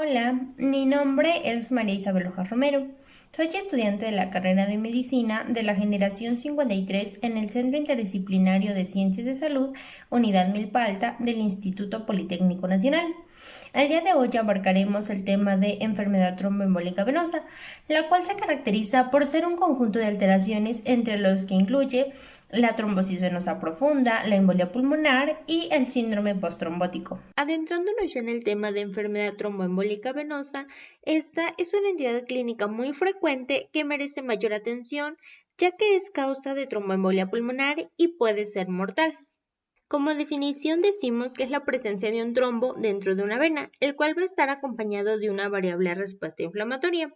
Hola, mi nombre es María Isabel Hojas Romero. Soy estudiante de la carrera de Medicina de la generación 53 en el Centro Interdisciplinario de Ciencias de Salud, Unidad Milpa Alta del Instituto Politécnico Nacional. El día de hoy abarcaremos el tema de enfermedad tromboembólica venosa, la cual se caracteriza por ser un conjunto de alteraciones entre los que incluye la trombosis venosa profunda, la embolia pulmonar y el síndrome postrombótico. Adentrándonos ya en el tema de enfermedad tromboembólica venosa, esta es una entidad clínica muy frecuente que merece mayor atención ya que es causa de tromboembolia pulmonar y puede ser mortal. Como definición decimos que es la presencia de un trombo dentro de una vena, el cual va a estar acompañado de una variable respuesta inflamatoria.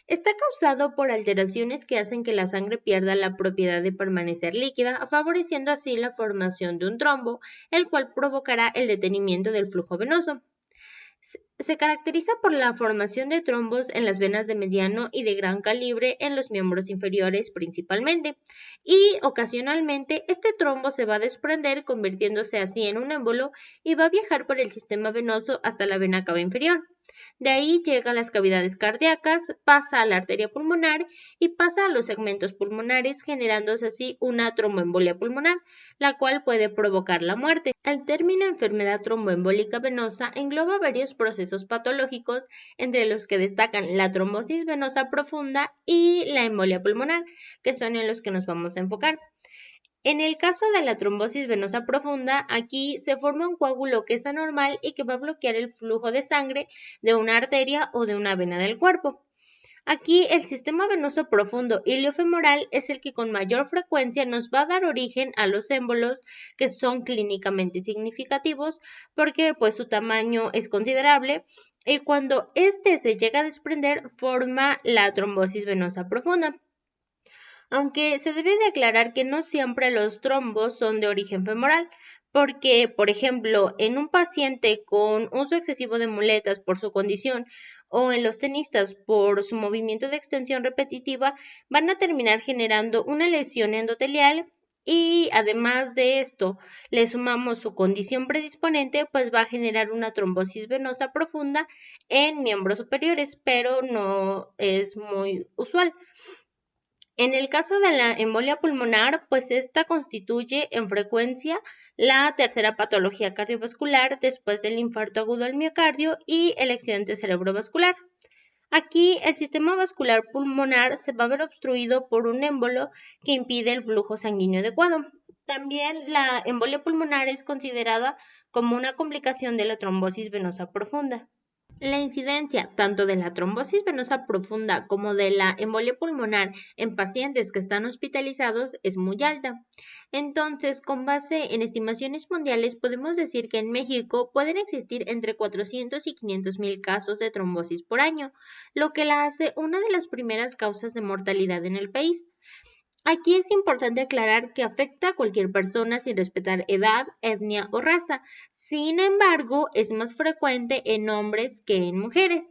Está causado por alteraciones que hacen que la sangre pierda la propiedad de permanecer líquida, favoreciendo así la formación de un trombo, el cual provocará el detenimiento del flujo venoso. Se caracteriza por la formación de trombos en las venas de mediano y de gran calibre en los miembros inferiores principalmente, y ocasionalmente este trombo se va a desprender convirtiéndose así en un émbolo y va a viajar por el sistema venoso hasta la vena cava inferior. De ahí llega a las cavidades cardíacas, pasa a la arteria pulmonar y pasa a los segmentos pulmonares, generándose así una tromboembolia pulmonar, la cual puede provocar la muerte. El término enfermedad tromboembólica venosa engloba varios procesos patológicos, entre los que destacan la trombosis venosa profunda y la embolia pulmonar, que son en los que nos vamos a enfocar. En el caso de la trombosis venosa profunda, aquí se forma un coágulo que es anormal y que va a bloquear el flujo de sangre de una arteria o de una vena del cuerpo. Aquí el sistema venoso profundo iliofemoral es el que con mayor frecuencia nos va a dar origen a los émbolos que son clínicamente significativos porque pues su tamaño es considerable y cuando este se llega a desprender forma la trombosis venosa profunda. Aunque se debe de aclarar que no siempre los trombos son de origen femoral, porque, por ejemplo, en un paciente con uso excesivo de muletas por su condición o en los tenistas por su movimiento de extensión repetitiva, van a terminar generando una lesión endotelial y además de esto le sumamos su condición predisponente, pues va a generar una trombosis venosa profunda en miembros superiores, pero no es muy usual. En el caso de la embolia pulmonar, pues esta constituye en frecuencia la tercera patología cardiovascular después del infarto agudo al miocardio y el accidente cerebrovascular. Aquí el sistema vascular pulmonar se va a ver obstruido por un émbolo que impide el flujo sanguíneo adecuado. También la embolia pulmonar es considerada como una complicación de la trombosis venosa profunda. La incidencia tanto de la trombosis venosa profunda como de la embolia pulmonar en pacientes que están hospitalizados es muy alta. Entonces, con base en estimaciones mundiales, podemos decir que en México pueden existir entre 400 y 500 mil casos de trombosis por año, lo que la hace una de las primeras causas de mortalidad en el país. Aquí es importante aclarar que afecta a cualquier persona sin respetar edad, etnia o raza. Sin embargo, es más frecuente en hombres que en mujeres.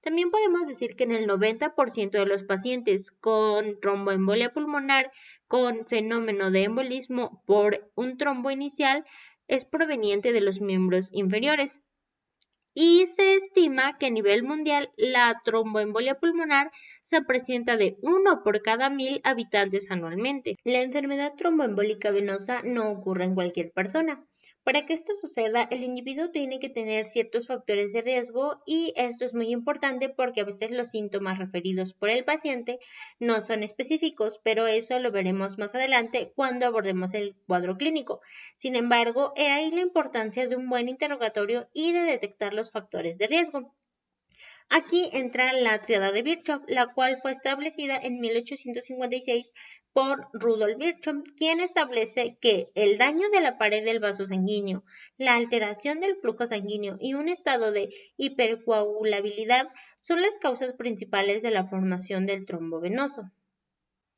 También podemos decir que en el 90% de los pacientes con tromboembolia pulmonar con fenómeno de embolismo por un trombo inicial es proveniente de los miembros inferiores y se estima que a nivel mundial la tromboembolia pulmonar se presenta de 1 por cada 1000 habitantes anualmente. La enfermedad tromboembólica venosa no ocurre en cualquier persona. Para que esto suceda, el individuo tiene que tener ciertos factores de riesgo y esto es muy importante porque a veces los síntomas referidos por el paciente no son específicos, pero eso lo veremos más adelante cuando abordemos el cuadro clínico. Sin embargo, he ahí la importancia de un buen interrogatorio y de detectar los factores de riesgo. Aquí entra la triada de Virchow, la cual fue establecida en 1856 por Rudolf Virchow, quien establece que el daño de la pared del vaso sanguíneo, la alteración del flujo sanguíneo y un estado de hipercoagulabilidad son las causas principales de la formación del trombo venoso.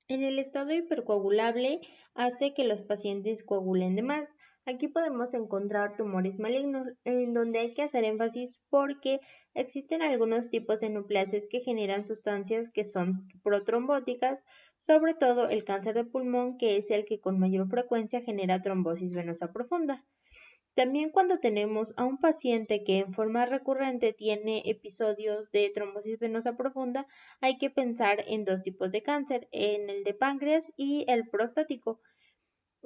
En el estado hipercoagulable hace que los pacientes coagulen de más. Aquí podemos encontrar tumores malignos, en donde hay que hacer énfasis porque existen algunos tipos de nucleases que generan sustancias que son protrombóticas, sobre todo el cáncer de pulmón, que es el que con mayor frecuencia genera trombosis venosa profunda. También cuando tenemos a un paciente que en forma recurrente tiene episodios de trombosis venosa profunda, hay que pensar en dos tipos de cáncer, en el de páncreas y el prostático.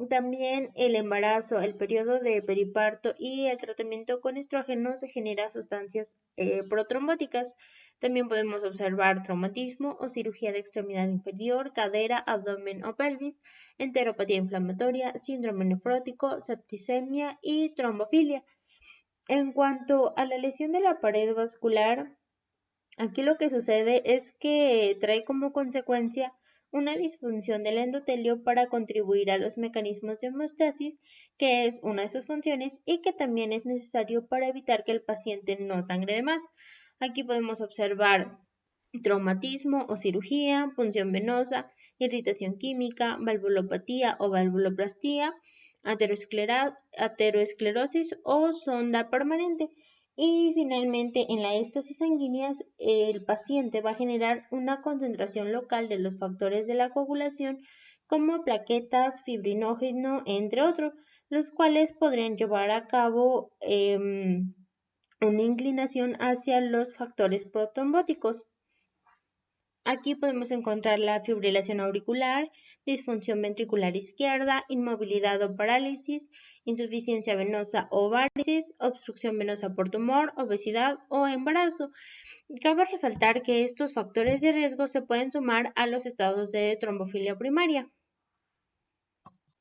También el embarazo, el periodo de periparto y el tratamiento con estrógenos genera sustancias protrombóticas. También podemos observar traumatismo o cirugía de extremidad inferior, cadera, abdomen o pelvis, enteropatía inflamatoria, síndrome nefrótico, septicemia y trombofilia. En cuanto a la lesión de la pared vascular, aquí lo que sucede es que trae como consecuencia una disfunción del endotelio para contribuir a los mecanismos de homeostasis, que es una de sus funciones y que también es necesario para evitar que el paciente no sangre de más. Aquí podemos observar traumatismo o cirugía, punción venosa, irritación química, valvulopatía o valvuloplastía, aterosclerosis o sonda permanente. Y finalmente, en la éstasis sanguínea, el paciente va a generar una concentración local de los factores de la coagulación como plaquetas, fibrinógeno, entre otros, los cuales podrían llevar a cabo una inclinación hacia los factores protrombóticos. Aquí podemos encontrar la fibrilación auricular, disfunción ventricular izquierda, inmovilidad o parálisis, insuficiencia venosa o varices, obstrucción venosa por tumor, obesidad o embarazo. Cabe resaltar que estos factores de riesgo se pueden sumar a los estados de trombofilia primaria.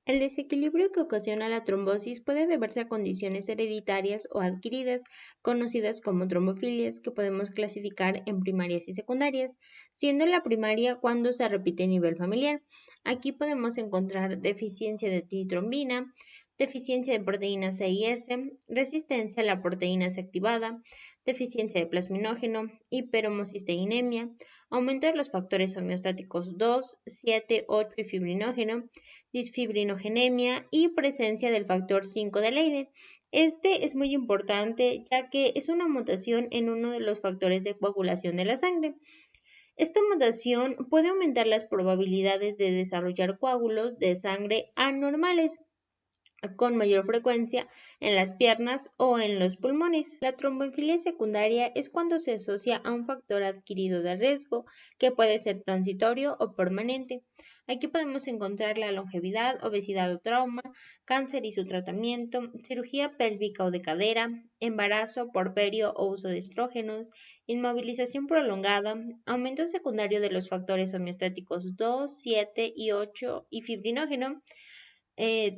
El desequilibrio que ocasiona la trombosis puede deberse a condiciones hereditarias o adquiridas, conocidas como trombofilias, que podemos clasificar en primarias y secundarias, siendo la primaria cuando se repite a nivel familiar. Aquí podemos encontrar deficiencia de tritrombina, deficiencia de proteína C y S, resistencia a la proteína C activada, deficiencia de plasminógeno, hiperhomocisteinemia, aumento de los factores homeostáticos 2, 7, 8 y fibrinógeno, disfibrinogenemia y presencia del factor 5 de Leiden. Este es muy importante ya que es una mutación en uno de los factores de coagulación de la sangre. Esta mutación puede aumentar las probabilidades de desarrollar coágulos de sangre anormales con mayor frecuencia en las piernas o en los pulmones. La trombofilia secundaria es cuando se asocia a un factor adquirido de riesgo que puede ser transitorio o permanente. Aquí podemos encontrar la longevidad, obesidad o trauma, cáncer y su tratamiento, cirugía pélvica o de cadera, embarazo, porperio o uso de estrógenos, inmovilización prolongada, aumento secundario de los factores homeostáticos 2, 7 y 8 y fibrinógeno,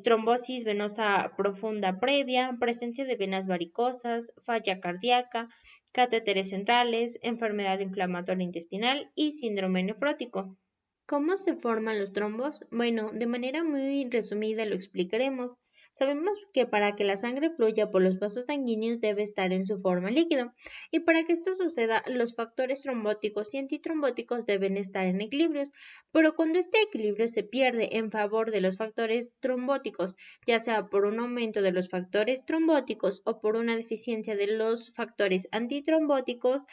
trombosis venosa profunda previa, presencia de venas varicosas, falla cardíaca, catéteres centrales, enfermedad inflamatoria intestinal y síndrome nefrótico. ¿Cómo se forman los trombos? Bueno, de manera muy resumida lo explicaremos. Sabemos que para que la sangre fluya por los vasos sanguíneos debe estar en su forma líquido y para que esto suceda los factores trombóticos y antitrombóticos deben estar en equilibrio, pero cuando este equilibrio se pierde en favor de los factores trombóticos, ya sea por un aumento de los factores trombóticos o por una deficiencia de los factores antitrombóticos,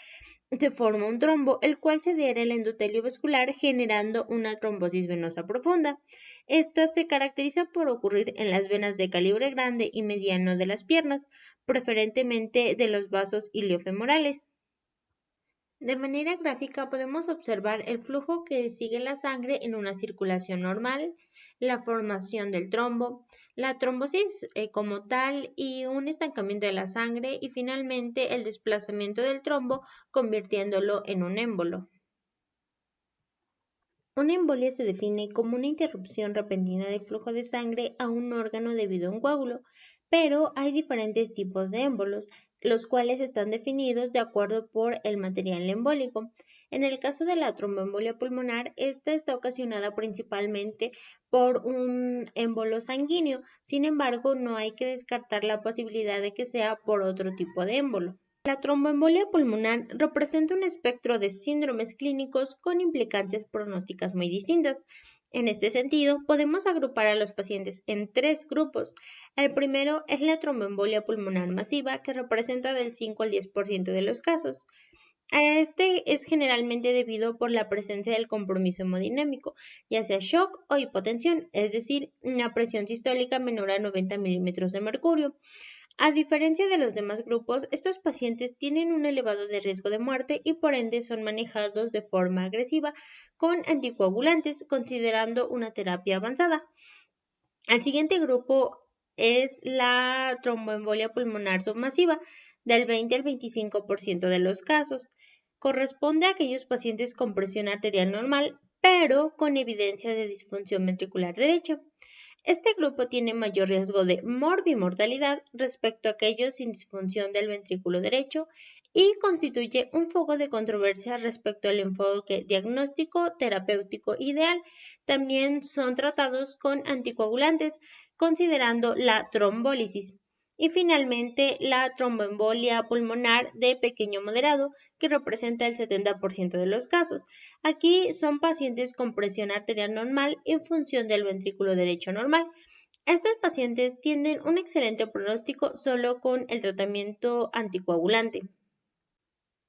se forma un trombo, el cual se adhiere al endotelio vascular generando una trombosis venosa profunda. Esta se caracteriza por ocurrir en las venas de calibre grande y mediano de las piernas, preferentemente de los vasos iliofemorales. De manera gráfica podemos observar el flujo que sigue la sangre en una circulación normal, la formación del trombo, la trombosis como tal y un estancamiento de la sangre y finalmente el desplazamiento del trombo convirtiéndolo en un émbolo. Una embolia se define como una interrupción repentina del flujo de sangre a un órgano debido a un coágulo, pero hay diferentes tipos de émbolos, los cuales están definidos de acuerdo por el material embólico. En el caso de la tromboembolia pulmonar, esta está ocasionada principalmente por un émbolo sanguíneo, sin embargo, no hay que descartar la posibilidad de que sea por otro tipo de émbolo. La tromboembolia pulmonar representa un espectro de síndromes clínicos con implicancias pronósticas muy distintas. En este sentido, podemos agrupar a los pacientes en tres grupos. El primero es la tromboembolia pulmonar masiva, que representa del 5 al 10% de los casos. Este es generalmente debido por la presencia del compromiso hemodinámico, ya sea shock o hipotensión, es decir, una presión sistólica menor a 90 milímetros de mercurio. A diferencia de los demás grupos, estos pacientes tienen un elevado de riesgo de muerte y por ende son manejados de forma agresiva con anticoagulantes, considerando una terapia avanzada. El siguiente grupo es la tromboembolia pulmonar submasiva, del 20 al 25% de los casos. Corresponde a aquellos pacientes con presión arterial normal, pero con evidencia de disfunción ventricular derecha. Este grupo tiene mayor riesgo de morbimortalidad respecto a aquellos sin disfunción del ventrículo derecho y constituye un foco de controversia respecto al enfoque diagnóstico terapéutico ideal. También son tratados con anticoagulantes, considerando la trombólisis. Y finalmente, la tromboembolia pulmonar de pequeño moderado, que representa el 70% de los casos. Aquí son pacientes con presión arterial normal en función del ventrículo derecho normal. Estos pacientes tienen un excelente pronóstico solo con el tratamiento anticoagulante.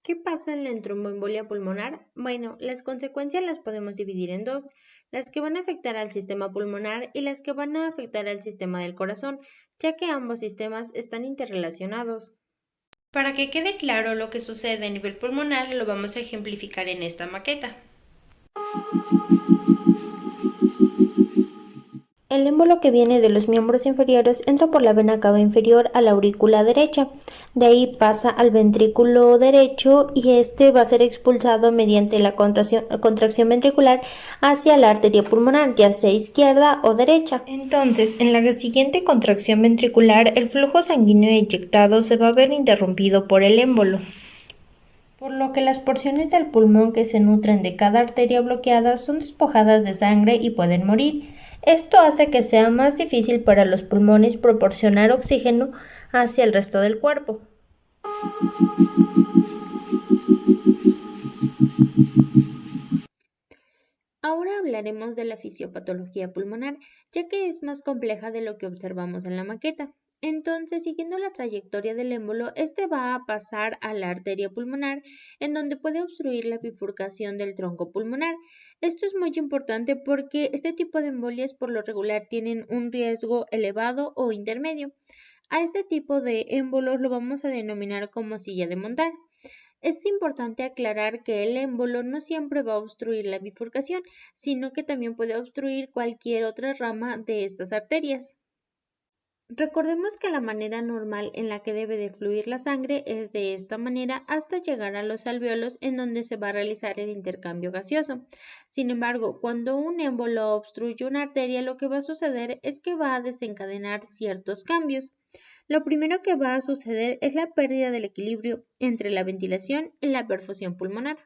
¿Qué pasa en la tromboembolia pulmonar? Bueno, las consecuencias las podemos dividir en dos, las que van a afectar al sistema pulmonar y las que van a afectar al sistema del corazón, ya que ambos sistemas están interrelacionados. Para que quede claro lo que sucede a nivel pulmonar, lo vamos a ejemplificar en esta maqueta. El émbolo que viene de los miembros inferiores entra por la vena cava inferior a la aurícula derecha. De ahí pasa al ventrículo derecho y este va a ser expulsado mediante la contracción ventricular hacia la arteria pulmonar, ya sea izquierda o derecha. Entonces, en la siguiente contracción ventricular, el flujo sanguíneo eyectado se va a ver interrumpido por el émbolo, por lo que las porciones del pulmón que se nutren de cada arteria bloqueada son despojadas de sangre y pueden morir. Esto hace que sea más difícil para los pulmones proporcionar oxígeno hacia el resto del cuerpo. Ahora hablaremos de la fisiopatología pulmonar, ya que es más compleja de lo que observamos en la maqueta. Entonces, siguiendo la trayectoria del émbolo, este va a pasar a la arteria pulmonar, en donde puede obstruir la bifurcación del tronco pulmonar. Esto es muy importante porque este tipo de embolias por lo regular tienen un riesgo elevado o intermedio. A este tipo de émbolos lo vamos a denominar como silla de montar. Es importante aclarar que el émbolo no siempre va a obstruir la bifurcación, sino que también puede obstruir cualquier otra rama de estas arterias. Recordemos que la manera normal en la que debe de fluir la sangre es de esta manera hasta llegar a los alvéolos en donde se va a realizar el intercambio gaseoso. Sin embargo, cuando un émbolo obstruye una arteria, lo que va a suceder es que va a desencadenar ciertos cambios. Lo primero que va a suceder es la pérdida del equilibrio entre la ventilación y la perfusión pulmonar.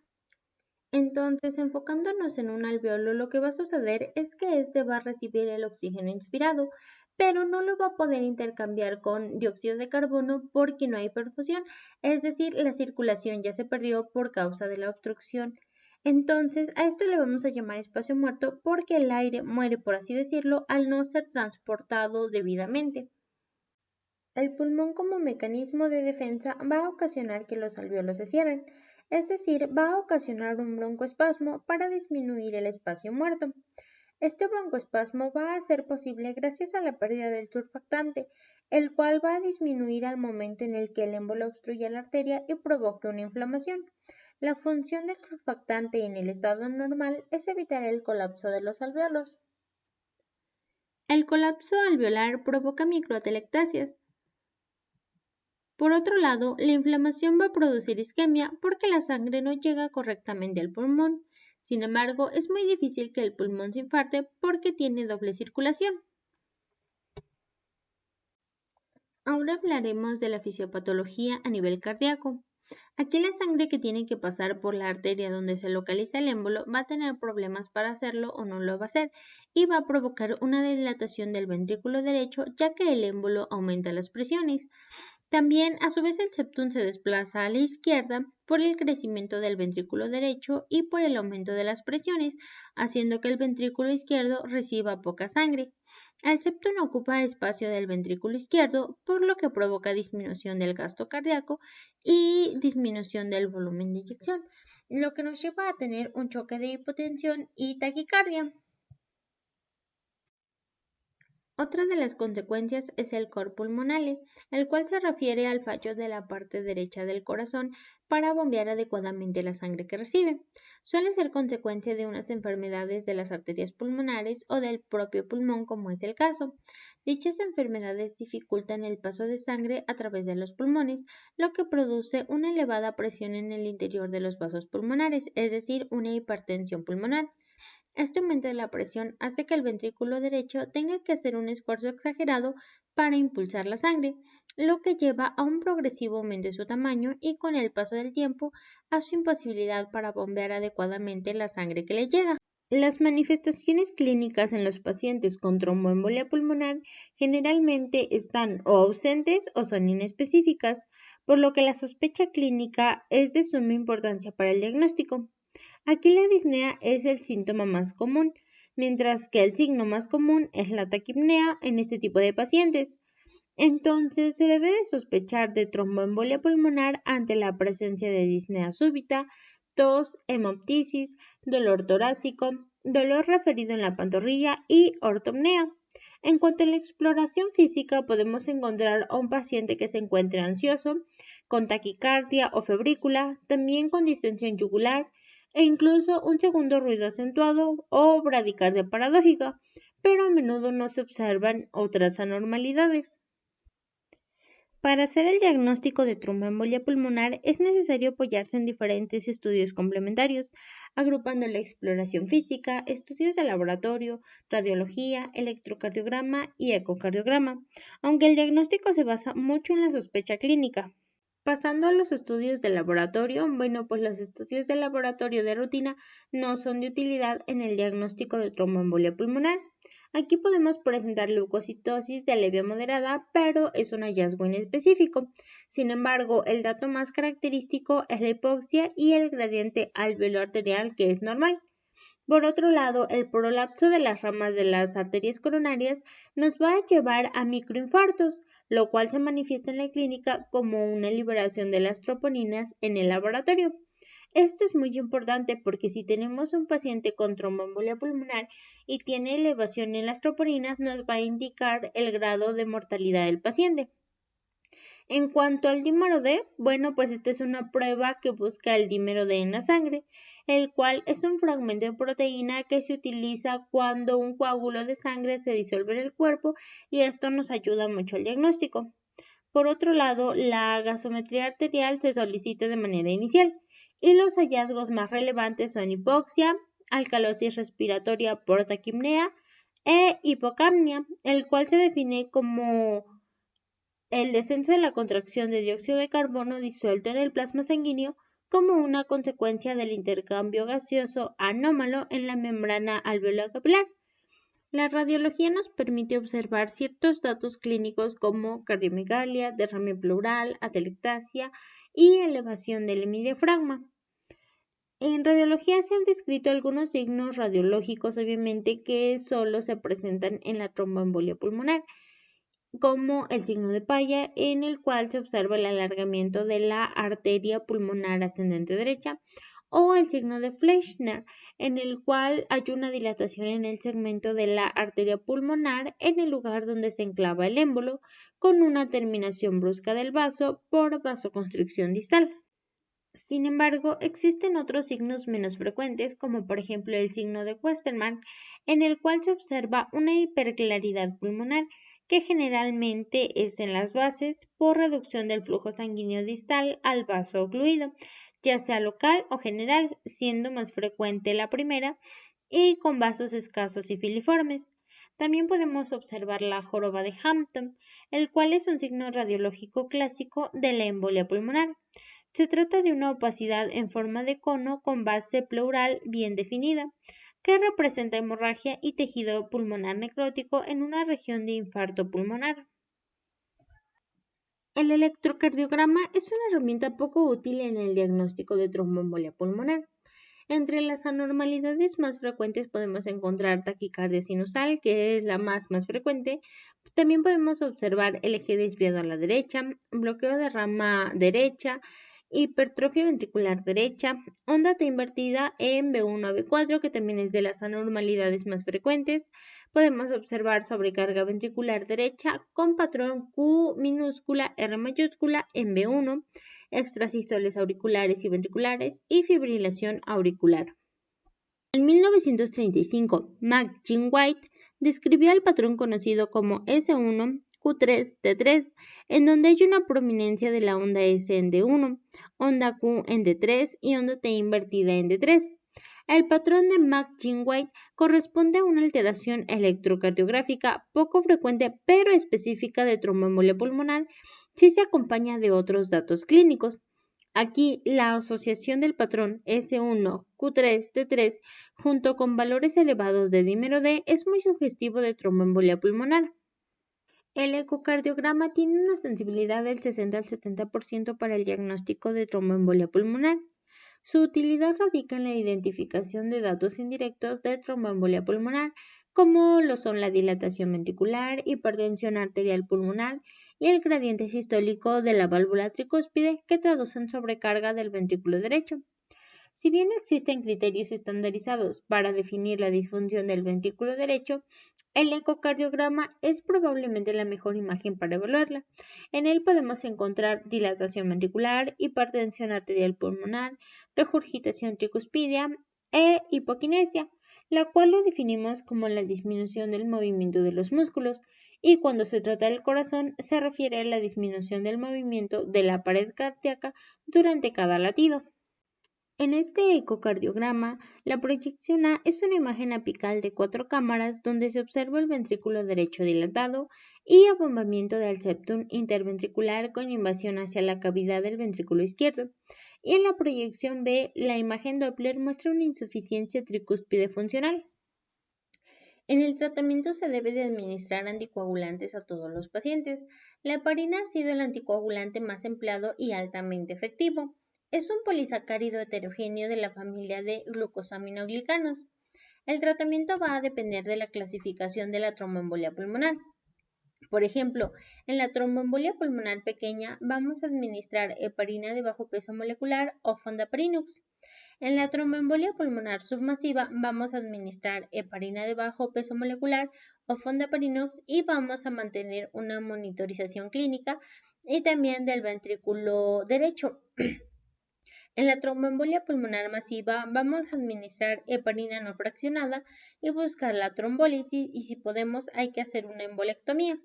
Entonces, enfocándonos en un alveolo, lo que va a suceder es que éste va a recibir el oxígeno inspirado, pero no lo va a poder intercambiar con dióxido de carbono porque no hay perfusión, es decir, la circulación ya se perdió por causa de la obstrucción. Entonces, a esto le vamos a llamar espacio muerto porque el aire muere, por así decirlo, al no ser transportado debidamente. El pulmón como mecanismo de defensa va a ocasionar que los alvéolos se cierren, es decir, va a ocasionar un broncoespasmo para disminuir el espacio muerto. Este broncoespasmo va a ser posible gracias a la pérdida del surfactante, el cual va a disminuir al momento en el que el émbolo obstruye la arteria y provoque una inflamación. La función del surfactante en el estado normal es evitar el colapso de los alvéolos. El colapso alveolar provoca microatelectasias. Por otro lado, la inflamación va a producir isquemia porque la sangre no llega correctamente al pulmón. Sin embargo, es muy difícil que el pulmón se infarte porque tiene doble circulación. Ahora hablaremos de la fisiopatología a nivel cardíaco. Aquí la sangre que tiene que pasar por la arteria donde se localiza el émbolo va a tener problemas para hacerlo o no lo va a hacer y va a provocar una dilatación del ventrículo derecho ya que el émbolo aumenta las presiones. También, a su vez, el septum se desplaza a la izquierda por el crecimiento del ventrículo derecho y por el aumento de las presiones, haciendo que el ventrículo izquierdo reciba poca sangre. El septum ocupa espacio del ventrículo izquierdo, por lo que provoca disminución del gasto cardíaco y disminución del volumen de eyección, lo que nos lleva a tener un choque de hipotensión y taquicardia. Otra de las consecuencias es el cor pulmonale, el cual se refiere al fallo de la parte derecha del corazón para bombear adecuadamente la sangre que recibe. Suele ser consecuencia de unas enfermedades de las arterias pulmonares o del propio pulmón, como es el caso. Dichas enfermedades dificultan el paso de sangre a través de los pulmones, lo que produce una elevada presión en el interior de los vasos pulmonares, es decir, una hipertensión pulmonar. Este aumento de la presión hace que el ventrículo derecho tenga que hacer un esfuerzo exagerado para impulsar la sangre, lo que lleva a un progresivo aumento de su tamaño y con el paso del tiempo a su imposibilidad para bombear adecuadamente la sangre que le llega. Las manifestaciones clínicas en los pacientes con tromboembolia pulmonar generalmente están o ausentes o son inespecíficas, por lo que la sospecha clínica es de suma importancia para el diagnóstico. Aquí la disnea es el síntoma más común, mientras que el signo más común es la taquipnea en este tipo de pacientes. Entonces, se debe de sospechar de tromboembolia pulmonar ante la presencia de disnea súbita, tos, hemoptisis, dolor torácico, dolor referido en la pantorrilla y ortopnea. En cuanto a la exploración física, podemos encontrar a un paciente que se encuentre ansioso, con taquicardia o febrícula, también con distensión yugular e incluso un segundo ruido acentuado o bradicardia paradójica, pero a menudo no se observan otras anormalidades. Para hacer el diagnóstico de tromboembolia pulmonar es necesario apoyarse en diferentes estudios complementarios, agrupando la exploración física, estudios de laboratorio, radiología, electrocardiograma y ecocardiograma, aunque el diagnóstico se basa mucho en la sospecha clínica. Pasando a los estudios de laboratorio, bueno, pues los estudios de laboratorio de rutina no son de utilidad en el diagnóstico de tromboembolia pulmonar. Aquí podemos presentar leucocitosis de leve a moderada, pero es un hallazgo inespecífico. Sin embargo, el dato más característico es la hipoxia y el gradiente alveolo-arterial, que es normal. Por otro lado, el prolapso de las ramas de las arterias coronarias nos va a llevar a microinfartos, lo cual se manifiesta en la clínica como una liberación de las troponinas en el laboratorio. Esto es muy importante porque si tenemos un paciente con tromboembolia pulmonar y tiene elevación en las troponinas, nos va a indicar el grado de mortalidad del paciente. En cuanto al dímero D, bueno, pues esta es una prueba que busca el dímero D en la sangre, el cual es un fragmento de proteína que se utiliza cuando un coágulo de sangre se disuelve en el cuerpo y esto nos ayuda mucho al diagnóstico. Por otro lado, la gasometría arterial se solicita de manera inicial y los hallazgos más relevantes son hipoxia, alcalosis respiratoria por taquipnea e hipocapnia, el cual se define como el descenso de la contracción de dióxido de carbono disuelto en el plasma sanguíneo como una consecuencia del intercambio gaseoso anómalo en la membrana alveolar capilar. La radiología nos permite observar ciertos datos clínicos como cardiomegalia, derrame pleural, atelectasia y elevación del hemidiafragma. En radiología se han descrito algunos signos radiológicos, obviamente, que solo se presentan en la tromboembolia pulmonar, como el signo de Paya, en el cual se observa el alargamiento de la arteria pulmonar ascendente derecha, o el signo de Fleischner, en el cual hay una dilatación en el segmento de la arteria pulmonar en el lugar donde se enclava el émbolo, con una terminación brusca del vaso por vasoconstricción distal. Sin embargo, existen otros signos menos frecuentes, como por ejemplo el signo de Westermarck, en el cual se observa una hiperclaridad pulmonar que generalmente es en las bases por reducción del flujo sanguíneo distal al vaso ocluido, ya sea local o general, siendo más frecuente la primera y con vasos escasos y filiformes. También podemos observar la joroba de Hampton, el cual es un signo radiológico clásico de la embolia pulmonar. Se trata de una opacidad en forma de cono con base pleural bien definida, que representa hemorragia y tejido pulmonar necrótico en una región de infarto pulmonar. El electrocardiograma es una herramienta poco útil en el diagnóstico de tromboembolia pulmonar. Entre las anormalidades más frecuentes podemos encontrar taquicardia sinusal, que es la más frecuente. También podemos observar el eje desviado a la derecha, bloqueo de rama derecha hipertrofia ventricular derecha, onda T invertida en B1 a B4, que también es de las anormalidades más frecuentes. Podemos observar sobrecarga ventricular derecha con patrón Q minúscula R mayúscula en B1, extrasístoles auriculares y ventriculares y fibrilación auricular. En 1935, McGinn White describió el patrón conocido como S1 Q3 T3, en donde hay una prominencia de la onda S en D1, onda Q en D3 y onda T invertida en D3. El patrón de McGinn White corresponde a una alteración electrocardiográfica poco frecuente pero específica de tromboembolia pulmonar si se acompaña de otros datos clínicos. Aquí la asociación del patrón S1 Q3 T3 junto con valores elevados de dímero D es muy sugestivo de tromboembolia pulmonar. El ecocardiograma tiene una sensibilidad del 60 al 70% para el diagnóstico de tromboembolia pulmonar. Su utilidad radica en la identificación de datos indirectos de tromboembolia pulmonar, como lo son la dilatación ventricular, hipertensión arterial pulmonar y el gradiente sistólico de la válvula tricúspide, que traducen sobrecarga del ventrículo derecho. Si bien no existen criterios estandarizados para definir la disfunción del ventrículo derecho, el ecocardiograma es probablemente la mejor imagen para evaluarla. En él podemos encontrar dilatación ventricular, hipertensión arterial pulmonar, regurgitación tricuspidia e hipoquinesia, la cual lo definimos como la disminución del movimiento de los músculos, y cuando se trata del corazón se refiere a la disminución del movimiento de la pared cardíaca durante cada latido. En este ecocardiograma, la proyección A es una imagen apical de 4 cámaras donde se observa el ventrículo derecho dilatado y abombamiento del septum interventricular con invasión hacia la cavidad del ventrículo izquierdo. Y en la proyección B, la imagen Doppler muestra una insuficiencia tricúspide funcional. En el tratamiento se debe de administrar anticoagulantes a todos los pacientes. La heparina ha sido el anticoagulante más empleado y altamente efectivo. Es un polisacárido heterogéneo de la familia de glucosaminoglicanos. El tratamiento va a depender de la clasificación de la tromboembolia pulmonar. Por ejemplo, en la tromboembolia pulmonar pequeña vamos a administrar heparina de bajo peso molecular o fondaparinux. En la tromboembolia pulmonar submasiva vamos a administrar heparina de bajo peso molecular o fondaparinux y vamos a mantener una monitorización clínica y también del ventrículo derecho. En la tromboembolia pulmonar masiva vamos a administrar heparina no fraccionada y buscar la trombólisis, y si podemos hay que hacer una embolectomía.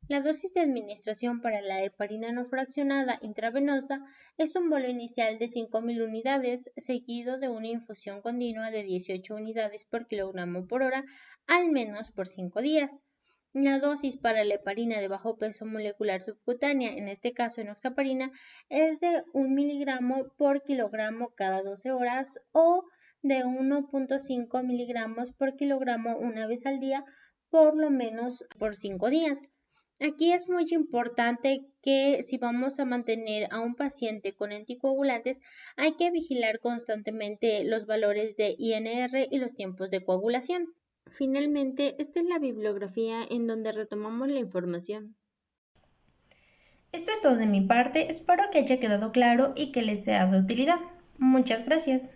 La dosis de administración para la heparina no fraccionada intravenosa es un bolo inicial de 5.000 unidades, seguido de una infusión continua de 18 unidades por kilogramo por hora, al menos por 5 días. La dosis para la heparina de bajo peso molecular subcutánea, en este caso enoxaparina, es de 1 miligramo por kilogramo cada 12 horas o de 1.5 miligramos por kilogramo una vez al día, por lo menos por 5 días. Aquí es muy importante que si vamos a mantener a un paciente con anticoagulantes, hay que vigilar constantemente los valores de INR y los tiempos de coagulación. Finalmente, esta es la bibliografía en donde retomamos la información. Esto es todo de mi parte, espero que haya quedado claro y que les sea de utilidad. Muchas gracias.